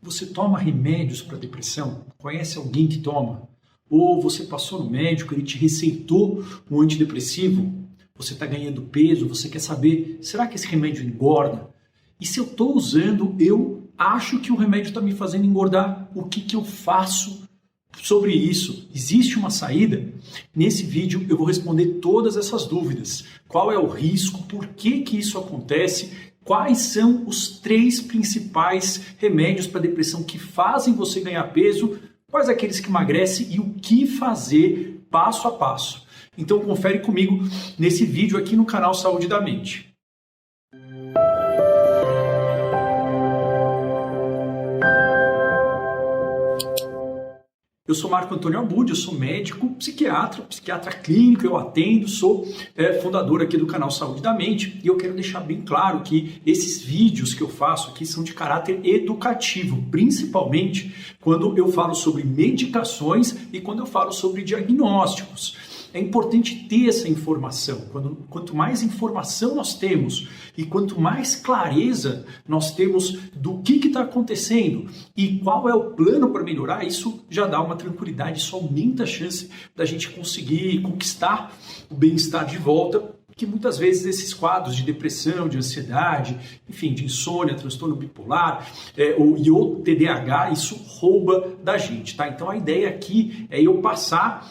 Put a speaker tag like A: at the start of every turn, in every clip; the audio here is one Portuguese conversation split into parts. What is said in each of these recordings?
A: Você toma remédios para depressão? Conhece alguém que toma? Ou você passou no médico, ele te receitou um antidepressivo? Você está ganhando peso, você quer saber, será que esse remédio engorda? E se eu estou usando, eu acho que o remédio está me fazendo engordar, o que eu faço sobre isso? Existe uma saída? Nesse vídeo eu vou responder todas essas dúvidas. Qual é o risco? Por que isso acontece? Quais são os 3 principais remédios para depressão que fazem você ganhar peso? Quais aqueles que emagrecem e o que fazer passo a passo? Então confere comigo nesse vídeo aqui no canal Saúde da Mente. Eu sou Marco Antônio Abud, eu sou médico, psiquiatra clínico, eu atendo, sou fundador aqui do canal Saúde da Mente e eu quero deixar bem claro que esses vídeos que eu faço aqui são de caráter educativo, principalmente quando eu falo sobre medicações e quando eu falo sobre diagnósticos. É importante ter essa informação. Quanto mais informação nós temos e quanto mais clareza nós temos do que está acontecendo e qual é o plano para melhorar, isso já dá uma tranquilidade, isso aumenta a chance da gente conseguir conquistar o bem-estar de volta, que muitas vezes esses quadros de depressão, de ansiedade, enfim, de insônia, transtorno bipolar e o TDAH, isso rouba da gente, tá? Então a ideia aqui é eu passar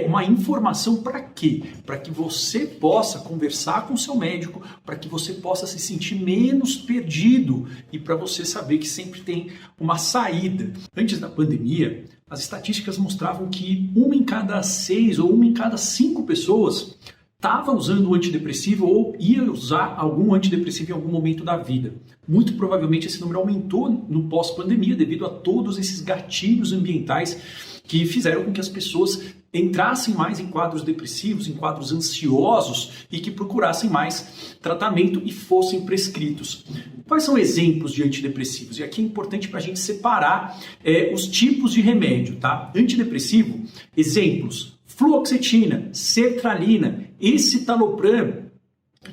A: uma informação para quê? Para que você possa conversar com o seu médico, para que você possa se sentir menos perdido e para você saber que sempre tem uma saída. Antes da pandemia, as estatísticas mostravam que 1 em cada 6 ou 1 em cada 5 pessoas estava usando um antidepressivo ou ia usar algum antidepressivo em algum momento da vida. Muito provavelmente esse número aumentou no pós-pandemia devido a todos esses gatilhos ambientais que fizeram com que as pessoas entrassem mais em quadros depressivos, em quadros ansiosos e que procurassem mais tratamento e fossem prescritos. Quais são exemplos de antidepressivos? E aqui é importante para a gente separar os tipos de remédio, tá? Antidepressivo, exemplos: fluoxetina, sertralina, escitalopram,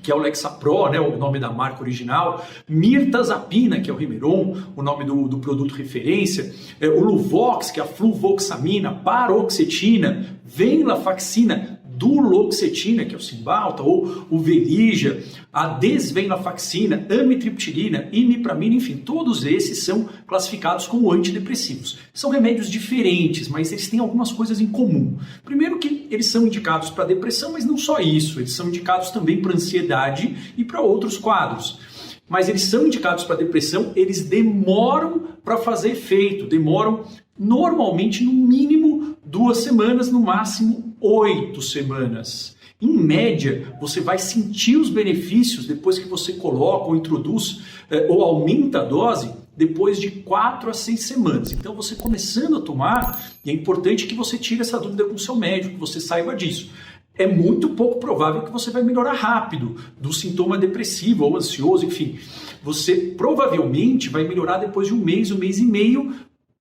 A: que é o Lexapro, né, o nome da marca original, mirtazapina, que é o Remeron, o nome do produto referência, o Luvox, que é a fluvoxamina, paroxetina, venlafaxina, duloxetina, que é o Cymbalta, ou o Velija, a desvenlafaxina, amitriptilina, imipramina, enfim, todos esses são classificados como antidepressivos. São remédios diferentes, mas eles têm algumas coisas em comum. Primeiro que eles são indicados para depressão, mas não só isso, eles são indicados também para ansiedade e para outros quadros. Mas eles são indicados para depressão, eles demoram para fazer efeito, demoram normalmente no mínimo 2 semanas, no máximo 8 semanas. Em média, você vai sentir os benefícios depois que você coloca ou introduz ou aumenta a dose depois de 4 a 6 semanas. Então, você começando a tomar, e é importante que você tire essa dúvida com o seu médico, que você saiba disso. É muito pouco provável que você vai melhorar rápido do sintoma depressivo ou ansioso, enfim. Você provavelmente vai melhorar depois de 1 mês e meio,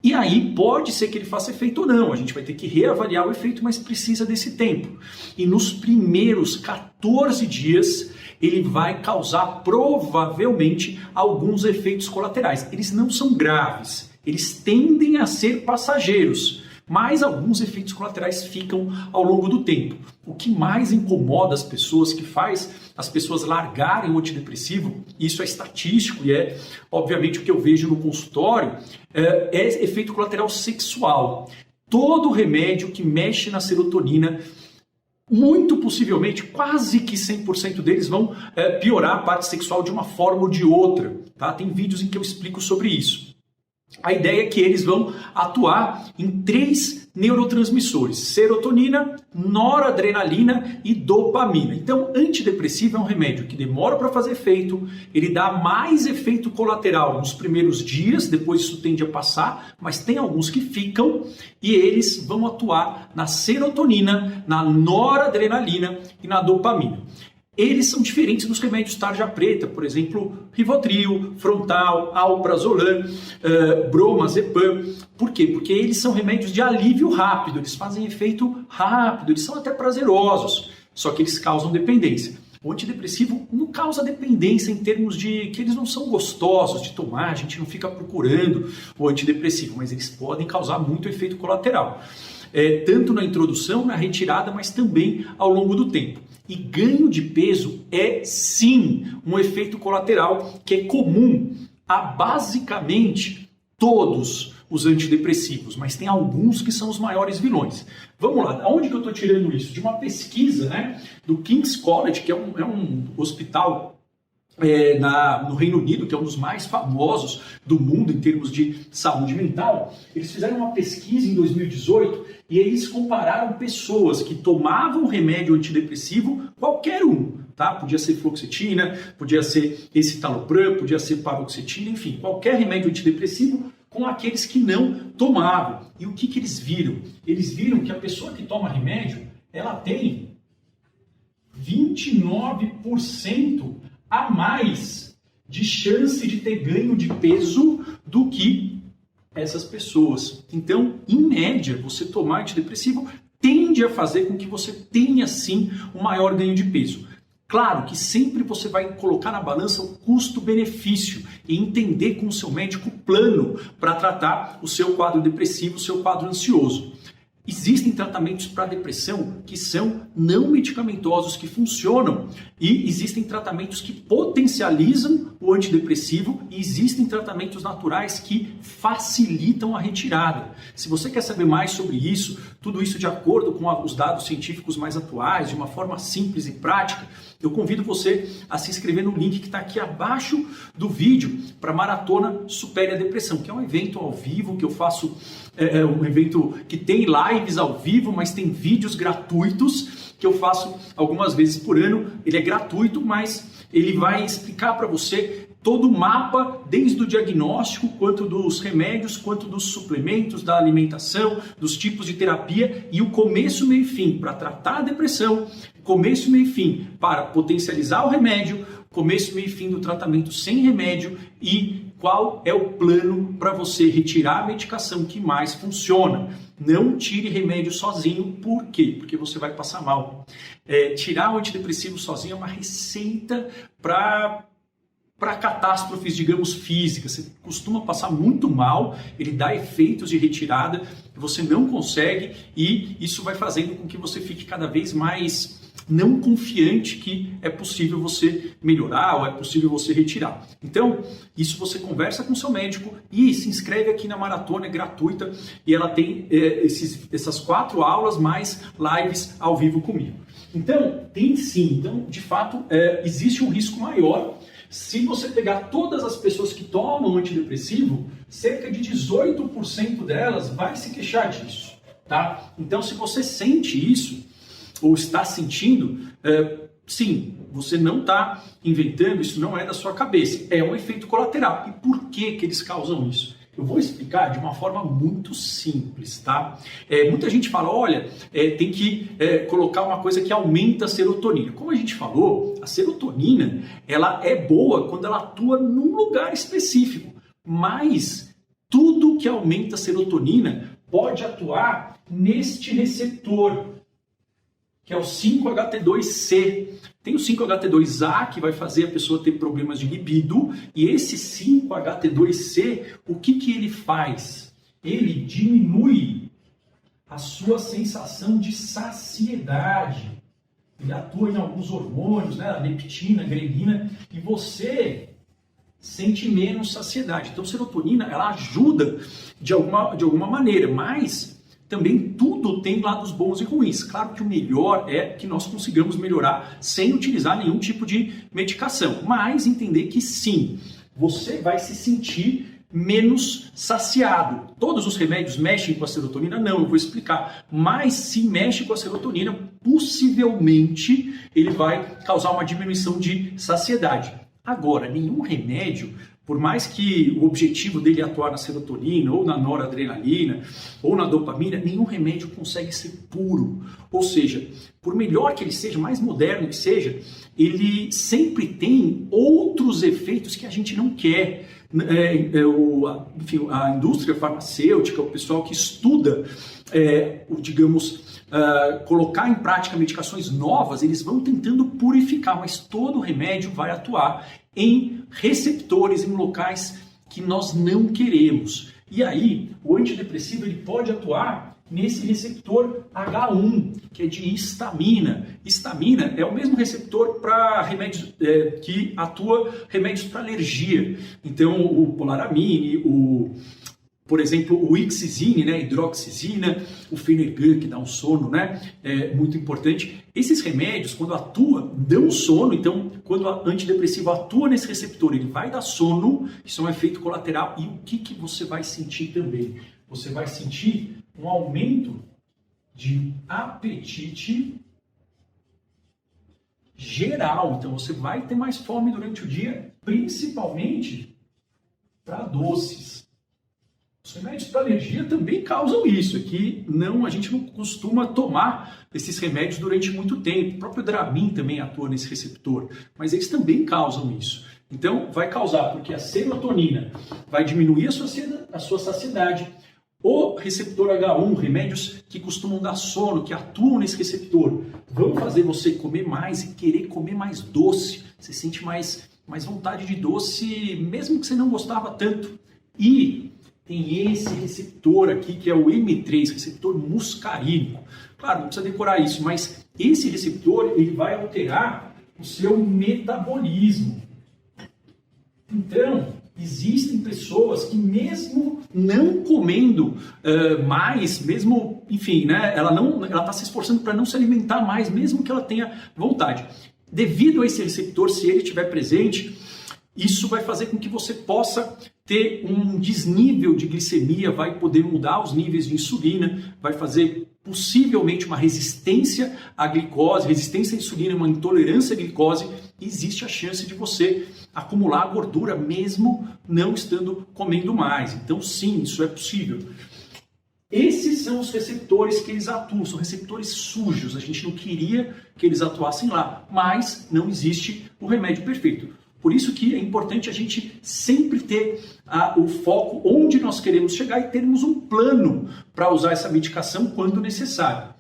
A: e aí pode ser que ele faça efeito ou não. A gente vai ter que reavaliar o efeito, mas precisa desse tempo. E nos primeiros 14 dias, ele vai causar provavelmente alguns efeitos colaterais. Eles não são graves, eles tendem a ser passageiros, mas alguns efeitos colaterais ficam ao longo do tempo. O que mais incomoda as pessoas, que faz as pessoas largarem o antidepressivo, isso é estatístico e é obviamente o que eu vejo no consultório, é efeito colateral sexual. Todo remédio que mexe na serotonina, muito possivelmente, quase que 100% deles vão piorar a parte sexual de uma forma ou de outra. Tá? Tem vídeos em que eu explico sobre isso. A ideia é que eles vão atuar em 3 neurotransmissores: serotonina, noradrenalina e dopamina. Então, antidepressivo é um remédio que demora para fazer efeito, ele dá mais efeito colateral nos primeiros dias, depois isso tende a passar, mas tem alguns que ficam, e eles vão atuar na serotonina, na noradrenalina e na dopamina. Eles são diferentes dos remédios tarja preta, por exemplo, Rivotril, Frontal, Alprazolam, Bromazepam. Por quê? Porque eles são remédios de alívio rápido, eles fazem efeito rápido, eles são até prazerosos, só que eles causam dependência. O antidepressivo não causa dependência em termos de que eles não são gostosos de tomar, a gente não fica procurando o antidepressivo, mas eles podem causar muito efeito colateral. Tanto na introdução, na retirada, mas também ao longo do tempo. E ganho de peso é sim um efeito colateral que é comum a basicamente todos os antidepressivos, mas tem alguns que são os maiores vilões. Vamos lá, onde que eu estou tirando isso? De uma pesquisa, né, do King's College, que é um hospital no Reino Unido, que é um dos mais famosos do mundo em termos de saúde mental. Eles fizeram uma pesquisa em 2018 e eles compararam pessoas que tomavam remédio antidepressivo, qualquer um, tá? Podia ser fluoxetina, podia ser escitalopram, podia ser paroxetina, enfim, qualquer remédio antidepressivo, com aqueles que não tomavam. E o que eles viram? Eles viram que a pessoa que toma remédio, ela tem 29% a mais de chance de ter ganho de peso do que essas pessoas. Então, em média, você tomar antidepressivo tende a fazer com que você tenha, sim, um maior ganho de peso. Claro que sempre você vai colocar na balança o custo-benefício e entender com o seu médico o plano para tratar o seu quadro depressivo, o seu quadro ansioso. Existem tratamentos para depressão que são não medicamentosos, que funcionam, e existem tratamentos que potencializam o antidepressivo e existem tratamentos naturais que facilitam a retirada. Se você quer saber mais sobre isso, tudo isso de acordo com os dados científicos mais atuais, de uma forma simples e prática, eu convido você a se inscrever no link que está aqui abaixo do vídeo para a Maratona Supere a Depressão, que é um evento ao vivo que eu faço, um evento que tem lives ao vivo, mas tem vídeos gratuitos que eu faço algumas vezes por ano. Ele é gratuito, mas ele vai explicar para você todo o mapa, desde o diagnóstico, quanto dos remédios, quanto dos suplementos, da alimentação, dos tipos de terapia e o começo, meio e fim para tratar a depressão, começo, meio e fim para potencializar o remédio, começo, meio e fim do tratamento sem remédio e qual é o plano para você retirar a medicação que mais funciona. Não tire remédio sozinho, por quê? Porque você vai passar mal. Tirar o antidepressivo sozinho é uma receita para catástrofes, digamos, físicas. Você costuma passar muito mal, ele dá efeitos de retirada que você não consegue e isso vai fazendo com que você fique cada vez mais não confiante que é possível você melhorar ou é possível você retirar. Então, isso você conversa com o seu médico e se inscreve aqui na maratona, é gratuita e ela tem essas 4 aulas mais lives ao vivo comigo. Então, tem sim, então, de fato, existe um risco maior. Se você pegar todas as pessoas que tomam antidepressivo, cerca de 18% delas vai se queixar disso, tá? Então, se você sente isso, ou está sentindo, sim, você não está inventando, isso não é da sua cabeça, é um efeito colateral. E por que eles causam isso? Eu vou explicar de uma forma muito simples, tá? Muita gente fala, olha, tem que colocar uma coisa que aumenta a serotonina. Como a gente falou, a serotonina, ela é boa quando ela atua num lugar específico, mas tudo que aumenta a serotonina pode atuar neste receptor, que é o 5-HT2C. Tem o 5-HT2A, que vai fazer a pessoa ter problemas de libido, e esse 5-HT2C, o que ele faz? Ele diminui a sua sensação de saciedade. Ele atua em alguns hormônios, né? A leptina, a grelina, e você sente menos saciedade. Então, serotonina, ela ajuda de alguma maneira, mas também tudo tem lados bons e ruins. Claro que o melhor é que nós consigamos melhorar sem utilizar nenhum tipo de medicação. Mas entender que sim, você vai se sentir menos saciado. Todos os remédios mexem com a serotonina? Não, eu vou explicar. Mas se mexe com a serotonina, possivelmente ele vai causar uma diminuição de saciedade. Agora, nenhum remédio, por mais que o objetivo dele é atuar na serotonina, ou na noradrenalina, ou na dopamina, nenhum remédio consegue ser puro. Ou seja, por melhor que ele seja, mais moderno que seja, ele sempre tem outros efeitos que a gente não quer. enfim, a indústria farmacêutica, o pessoal que estuda, colocar em prática medicações novas, eles vão tentando purificar, mas todo remédio vai atuar em receptores, em locais que nós não queremos. E aí, o antidepressivo ele pode atuar nesse receptor H1, que é de histamina. Histamina é o mesmo receptor para remédios que atua remédios para alergia. Então, o Polaramine, por exemplo, o Ixizine, né, hidroxizina, o Fenergan, que dá um sono, né, é muito importante. Esses remédios, quando atuam, dão sono. Então, quando o antidepressivo atua nesse receptor, ele vai dar sono. Isso é um efeito colateral. E o que você vai sentir também? Você vai sentir um aumento de apetite geral. Então, você vai ter mais fome durante o dia, principalmente para doces. Os remédios para alergia também causam isso. Aqui a gente não costuma tomar esses remédios durante muito tempo. O próprio Dramin também atua nesse receptor, mas eles também causam isso. Então, vai causar, porque a serotonina vai diminuir a sua saciedade. O receptor H1, remédios que costumam dar sono, que atuam nesse receptor, vão fazer você comer mais e querer comer mais doce. Você sente mais vontade de doce, mesmo que você não gostava tanto. E tem esse receptor aqui, que é o M3, receptor muscarínico. Claro, não precisa decorar isso, mas esse receptor ele vai alterar o seu metabolismo. Então, existem pessoas que mesmo não comendo mais, mesmo, enfim, né, ela está se esforçando para não se alimentar mais, mesmo que ela tenha vontade. Devido a esse receptor, se ele estiver presente, isso vai fazer com que você possa ter um desnível de glicemia, vai poder mudar os níveis de insulina, vai fazer possivelmente uma resistência à glicose, resistência à insulina, uma intolerância à glicose. Existe a chance de você acumular gordura mesmo não estando comendo mais. Então sim, isso é possível. Esses são os receptores que eles atuam, são receptores sujos. A gente não queria que eles atuassem lá, mas não existe o remédio perfeito. Por isso que é importante a gente sempre ter o foco onde nós queremos chegar e termos um plano para usar essa medicação quando necessário.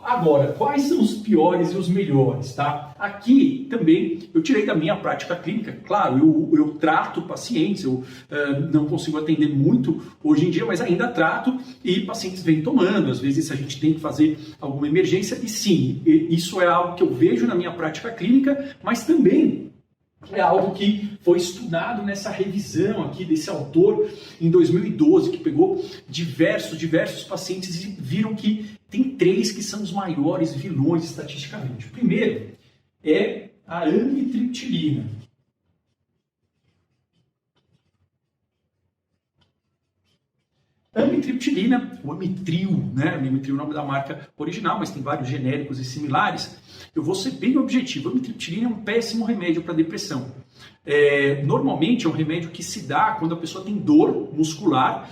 A: Agora, quais são os piores e os melhores, tá? Aqui também eu tirei da minha prática clínica. Claro, eu trato pacientes, eu não consigo atender muito hoje em dia, mas ainda trato e pacientes vêm tomando. Às vezes a gente tem que fazer alguma emergência e sim, isso é algo que eu vejo na minha prática clínica, mas também é algo que foi estudado nessa revisão aqui desse autor em 2012, que pegou diversos pacientes e viram que tem 3 que são os maiores vilões estatisticamente. O primeiro é a amitriptilina. Amitriptilina, o Amitril, né? O Amitril é o nome da marca original, mas tem vários genéricos e similares. Eu vou ser bem objetivo. A amitriptilina é um péssimo remédio para depressão. Normalmente é um remédio que se dá quando a pessoa tem dor muscular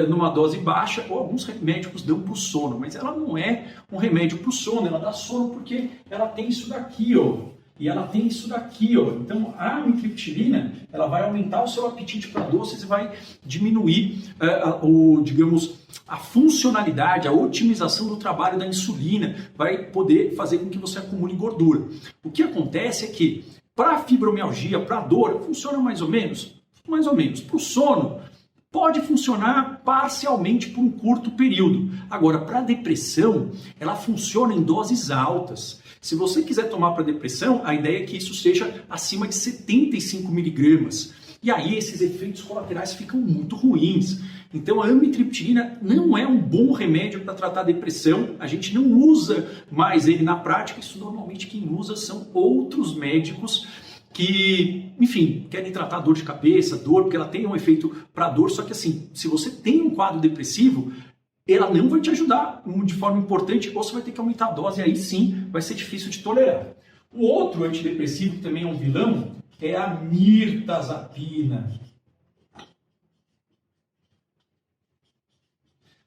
A: numa dose baixa, ou alguns médicos dão para o sono, mas ela não é um remédio para o sono, ela dá sono porque ela tem isso daqui, ó. E ela tem isso daqui, ó. Então a amitriptilina, ela vai aumentar o seu apetite para doces e vai diminuir a funcionalidade, a otimização do trabalho da insulina, vai poder fazer com que você acumule gordura. O que acontece é que para fibromialgia, para dor, funciona mais ou menos. Para o sono, pode funcionar parcialmente por um curto período. Agora, para depressão, ela funciona em doses altas. Se você quiser tomar para depressão, a ideia é que isso seja acima de 75 miligramas. E aí esses efeitos colaterais ficam muito ruins. Então a amitriptilina não é um bom remédio para tratar depressão. A gente não usa mais ele na prática. Isso normalmente quem usa são outros médicos que, enfim, querem tratar dor de cabeça, dor, porque ela tem um efeito para dor. Só que assim, se você tem um quadro depressivo, ela não vai te ajudar de forma importante, ou você vai ter que aumentar a dose, e aí sim vai ser difícil de tolerar. O outro antidepressivo, que também é um vilão, é a mirtazapina.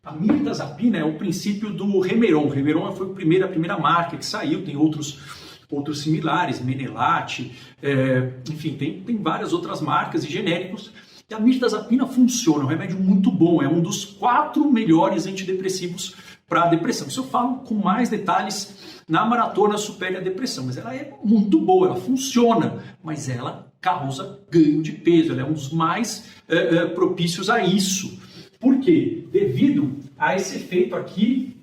A: A mirtazapina é o princípio do Remeron. O Remeron foi a primeira marca que saiu, tem outros outros similares, Menelate, enfim, tem várias outras marcas e genéricos. E a mirtazapina funciona, é um remédio muito bom, é um dos 4 melhores antidepressivos para a depressão. Isso eu falo com mais detalhes na Maratona Supere a Depressão, mas ela é muito boa, ela funciona, mas ela causa ganho de peso, ela é um dos mais propícios a isso. Por quê? Devido a esse efeito aqui,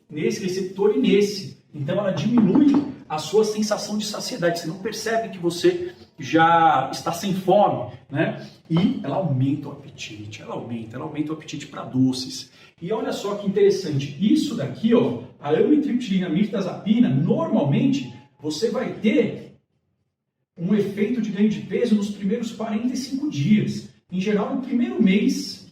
A: nesse receptor e nesse. Então ela diminui a sua sensação de saciedade, você não percebe que você já está sem fome, né? E ela aumenta o apetite, ela aumenta o apetite para doces. E olha só que interessante, isso daqui, ó, a amitriptilina, mirtazapina, normalmente você vai ter um efeito de ganho de peso nos primeiros 45 dias. Em geral, no primeiro mês,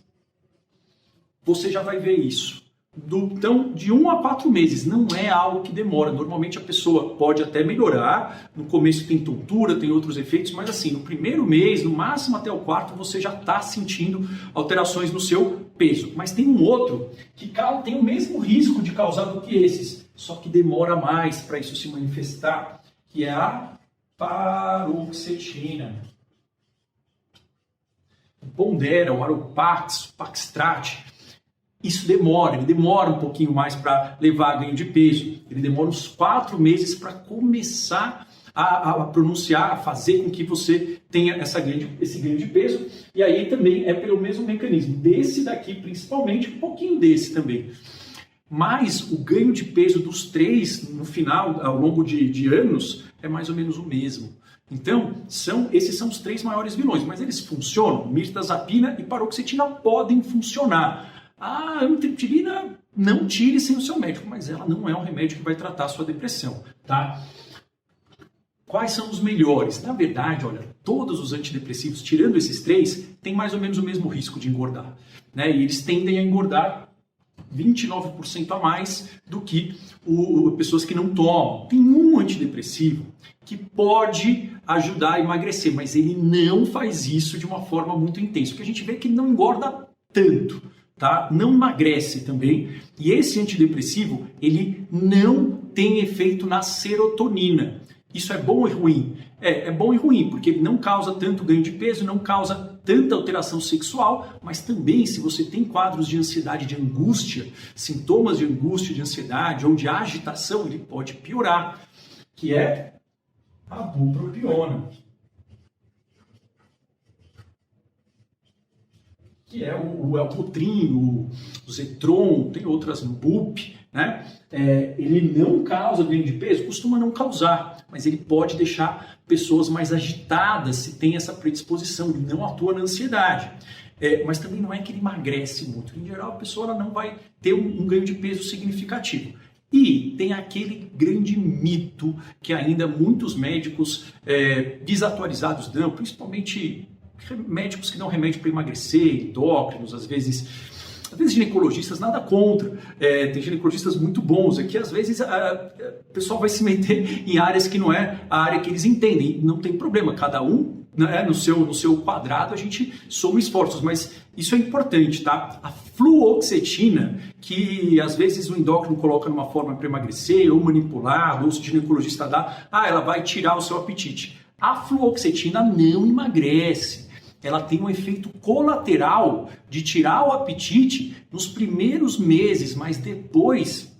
A: você já vai ver isso. Então, de 1 a 4 meses, não é algo que demora. Normalmente a pessoa pode até melhorar, no começo tem tontura, tem outros efeitos, mas assim, no primeiro mês, no máximo até o quarto, você já está sentindo alterações no seu peso. Mas tem um outro que tem o mesmo risco de causar do que esses, só que demora mais para isso se manifestar, que é a paroxetina. O Pondera, o Aropax, o Paxtrat, isso ele demora um pouquinho mais para levar a ganho de peso. Ele demora uns 4 meses para começar a pronunciar, a fazer com que você tenha esse ganho de peso. E aí também é pelo mesmo mecanismo. Desse daqui, principalmente, um pouquinho desse também. Mas o ganho de peso dos 3, no final, ao longo de anos, é mais ou menos o mesmo. Então, esses são os 3 maiores vilões, mas eles funcionam. Mirtazapina e paroxetina podem funcionar. A amitriptilina não tire sem o seu médico, mas ela não é um remédio que vai tratar a sua depressão, tá? Quais são os melhores? Na verdade, olha, todos os antidepressivos, tirando esses 3, têm mais ou menos o mesmo risco de engordar, né? E eles tendem a engordar 29% a mais do que pessoas que não tomam. Tem um antidepressivo que pode ajudar a emagrecer, mas ele não faz isso de uma forma muito intensa, porque a gente vê que ele não engorda tanto. Tá? Não emagrece também, e esse antidepressivo ele não tem efeito na serotonina. Isso é bom e ruim? É bom e ruim, porque ele não causa tanto ganho de peso, não causa tanta alteração sexual, mas também se você tem quadros de ansiedade, de angústia, sintomas de angústia, de ansiedade ou de agitação, ele pode piorar, que é a bupropiona. Que é o Elpotrin, o Zetron, tem outras, BUP, né? Ele não causa ganho de peso, costuma não causar, mas ele pode deixar pessoas mais agitadas se tem essa predisposição, ele não atua na ansiedade. Mas também não é que ele emagrece muito, em geral a pessoa ela não vai ter um ganho de peso significativo. E tem aquele grande mito que ainda muitos médicos desatualizados dão, principalmente médicos que dão remédio para emagrecer, endócrinos, às vezes ginecologistas, nada contra. Tem ginecologistas muito bons, é que às vezes o pessoal vai se meter em áreas que não é a área que eles entendem. Não tem problema, cada um, né, no seu quadrado a gente soma esforços, mas isso é importante, tá? A fluoxetina, que às vezes o endócrino coloca numa forma para emagrecer, ou manipulado, ou se o ginecologista dá, ela vai tirar o seu apetite. A fluoxetina não emagrece. Ela tem um efeito colateral de tirar o apetite nos primeiros meses, mas depois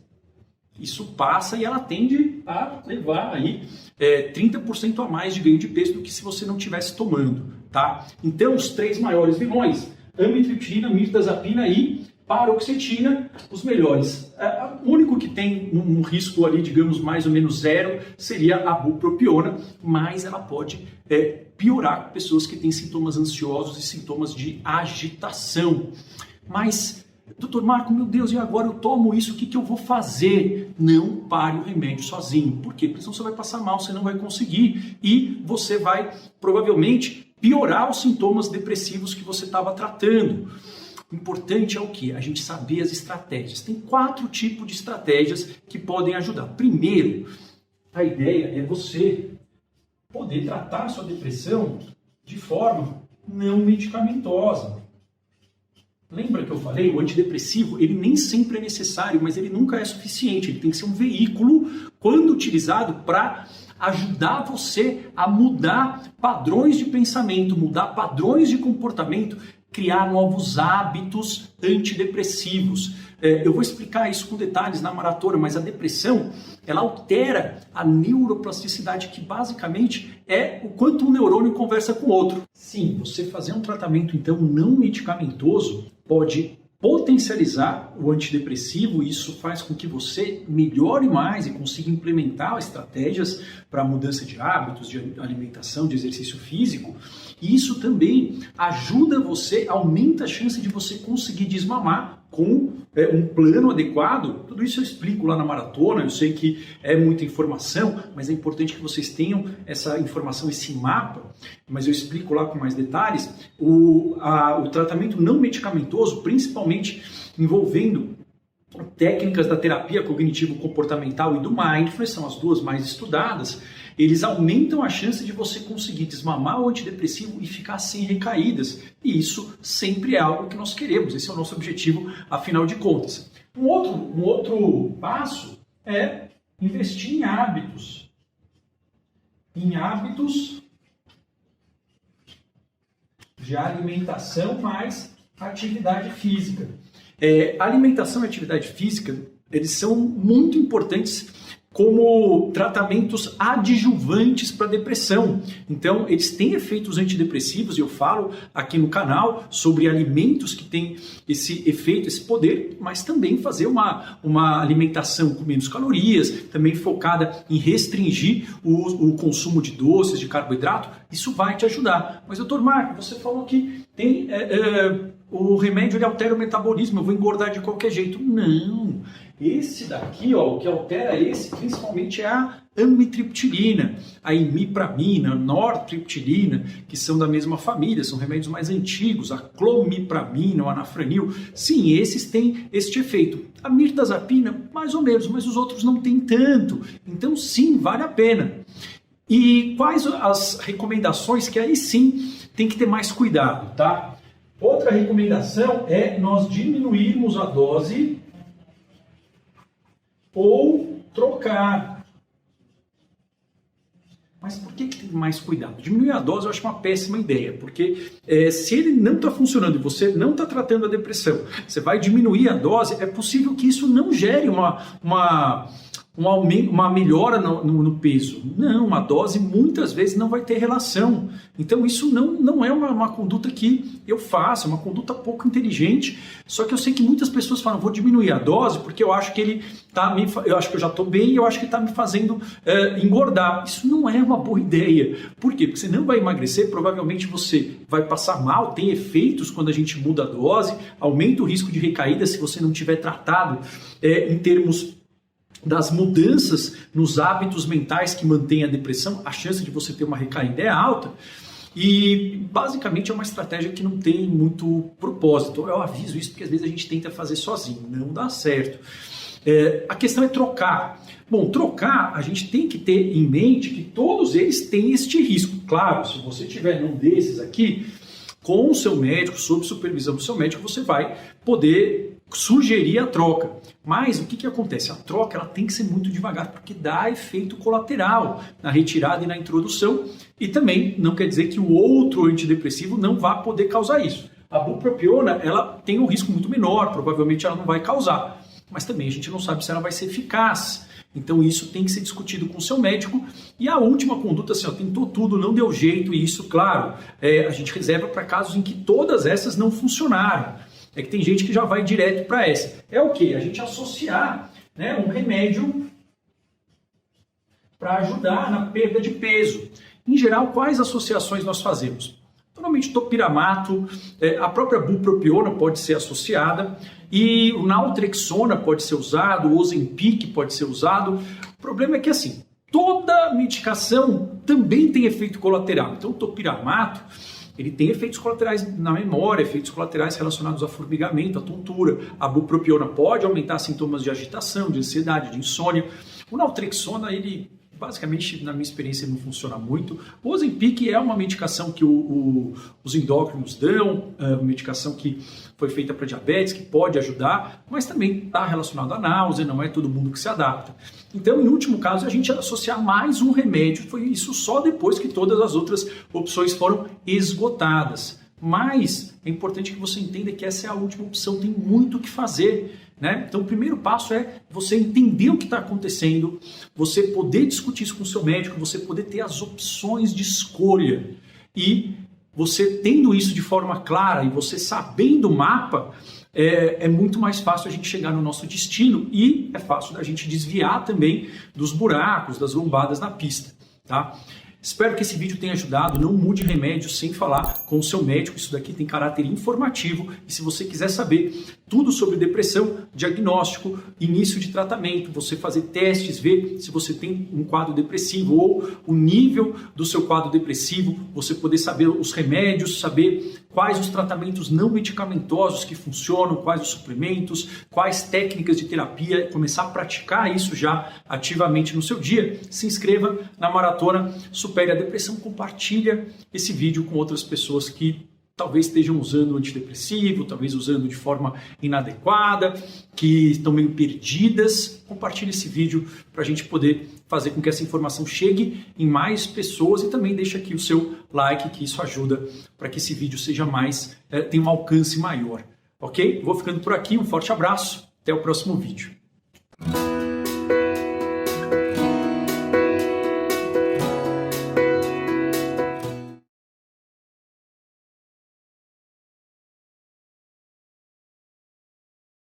A: isso passa e ela tende a levar aí 30% a mais de ganho de peso do que se você não estivesse tomando, tá? Então, os 3 maiores vilões, amitriptilina, mirtazapina e paroxetina, os melhores. O único que tem um risco ali, digamos, mais ou menos 0, seria a bupropiona, mas ela pode piorar com pessoas que têm sintomas ansiosos e sintomas de agitação. Mas, doutor Marco, meu Deus, e agora eu tomo isso, o que eu vou fazer? Não pare o remédio sozinho. Por quê? Porque senão você vai passar mal, você não vai conseguir e você vai provavelmente piorar os sintomas depressivos que você estava tratando. O importante é o quê? A gente saber as estratégias. Tem 4 tipos de estratégias que podem ajudar. Primeiro, a ideia é você poder tratar a sua depressão de forma não medicamentosa. Lembra que eu falei, o antidepressivo, ele nem sempre é necessário, mas ele nunca é suficiente. Ele tem que ser um veículo, quando utilizado, para ajudar você a mudar padrões de pensamento, mudar padrões de comportamento, criar novos hábitos antidepressivos. Eu vou explicar isso com detalhes na maratona, mas a depressão, ela altera a neuroplasticidade, que basicamente é o quanto um neurônio conversa com o outro. Sim, você fazer um tratamento, então, não medicamentoso pode potencializar o antidepressivo, e isso faz com que você melhore mais e consiga implementar estratégias para mudança de hábitos, de alimentação, de exercício físico. E isso também ajuda você, aumenta a chance de você conseguir desmamar com um plano adequado. Tudo isso eu explico lá na maratona. Eu sei que é muita informação, mas é importante que vocês tenham essa informação, esse mapa, mas eu explico lá com mais detalhes. O tratamento não medicamentoso, principalmente envolvendo técnicas da terapia cognitivo-comportamental e do mindfulness, são as duas mais estudadas, eles aumentam a chance de você conseguir desmamar o antidepressivo e ficar sem recaídas. E isso sempre é algo que nós queremos, esse é o nosso objetivo, afinal de contas. Um outro passo é investir em hábitos. Em hábitos de alimentação mais atividade física. Alimentação e atividade física, eles são muito importantes como tratamentos adjuvantes para depressão. Então, eles têm efeitos antidepressivos, e eu falo aqui no canal sobre alimentos que têm esse efeito, esse poder, mas também fazer uma alimentação com menos calorias, também focada em restringir o consumo de doces, de carboidrato, isso vai te ajudar. Mas, doutor Marco, você falou que tem... o remédio ele altera o metabolismo, eu vou engordar de qualquer jeito. Não, esse daqui, ó, o que altera esse principalmente é a amitriptilina, a imipramina, a nortriptilina, que são da mesma família, são remédios mais antigos, a clomipramina, o anafranil. Sim, esses têm este efeito. A mirtazapina, mais ou menos, mas os outros não têm tanto. Então, sim, vale a pena. E quais as recomendações que aí sim tem que ter mais cuidado, tá? Outra recomendação é nós diminuirmos a dose ou trocar. Mas por que tem mais cuidado? Diminuir a dose eu acho uma péssima ideia, porque se ele não está funcionando e você não está tratando a depressão, você vai diminuir a dose, é possível que isso não gere uma melhora no peso. Não, uma dose muitas vezes não vai ter relação. Então isso não é uma conduta que eu faço, é uma conduta pouco inteligente. Só que eu sei que muitas pessoas falam, vou diminuir a dose porque eu acho que eu acho que eu já estou bem e eu acho que está me fazendo engordar. Isso não é uma boa ideia. Por quê? Porque você não vai emagrecer, provavelmente você vai passar mal, tem efeitos quando a gente muda a dose, aumenta o risco de recaída se você não tiver tratado em termos das mudanças nos hábitos mentais que mantêm a depressão, a chance de você ter uma recaída é alta. E basicamente é uma estratégia que não tem muito propósito. Eu aviso isso porque às vezes a gente tenta fazer sozinho, não dá certo. A questão é trocar. Bom, trocar, a gente tem que ter em mente que todos eles têm este risco. Claro, se você tiver num desses aqui, com o seu médico, sob supervisão do seu médico, você vai poder sugerir a troca. Mas o que acontece? A troca ela tem que ser muito devagar, porque dá efeito colateral na retirada e na introdução, e também não quer dizer que o outro antidepressivo não vá poder causar isso. A bupropiona ela tem um risco muito menor, provavelmente ela não vai causar, mas também a gente não sabe se ela vai ser eficaz. Então isso tem que ser discutido com o seu médico. E a última conduta, assim, tentou tudo, não deu jeito, e isso, claro, a gente reserva para casos em que todas essas não funcionaram. É que tem gente que já vai direto para essa. É o quê? A gente associar, né, um remédio para ajudar na perda de peso. Em geral, quais associações nós fazemos? Normalmente topiramato, a própria bupropiona pode ser associada, e o naltrexona pode ser usado, o Ozempic pode ser usado. O problema é que assim, toda medicação também tem efeito colateral. Então o topiramato, ele tem efeitos colaterais na memória, efeitos colaterais relacionados a formigamento, a tontura. A bupropiona pode aumentar sintomas de agitação, de ansiedade, de insônia. O naltrexona, ele basicamente, na minha experiência, não funciona muito. O Ozempic é uma medicação que os endócrinos dão, uma medicação que foi feita para diabetes, que pode ajudar, mas também está relacionado à náusea, não é todo mundo que se adapta. Então, em último caso, a gente associar mais um remédio, foi isso só depois que todas as outras opções foram esgotadas. Mas é importante que você entenda que essa é a última opção, tem muito o que fazer, né? Então o primeiro passo é você entender o que está acontecendo, você poder discutir isso com o seu médico, você poder ter as opções de escolha. E você tendo isso de forma clara e você sabendo o mapa, é muito mais fácil a gente chegar no nosso destino e é fácil da gente desviar também dos buracos, das lombadas na pista, tá? Espero que esse vídeo tenha ajudado. Não mude remédio sem falar com o seu médico. Isso daqui tem caráter informativo. E se você quiser saber tudo sobre depressão, diagnóstico, início de tratamento, você fazer testes, ver se você tem um quadro depressivo ou o nível do seu quadro depressivo, você poder saber os remédios, saber quais os tratamentos não medicamentosos que funcionam, quais os suplementos, quais técnicas de terapia, começar a praticar isso já ativamente no seu dia, se inscreva na Maratona Supere a Depressão, compartilha esse vídeo com outras pessoas que talvez estejam usando antidepressivo, talvez usando de forma inadequada, que estão meio perdidas. Compartilhe esse vídeo para a gente poder fazer com que essa informação chegue em mais pessoas e também deixa aqui o seu like, que isso ajuda para que esse vídeo seja tenha um alcance maior. Ok? Vou ficando por aqui, um forte abraço, até o próximo vídeo.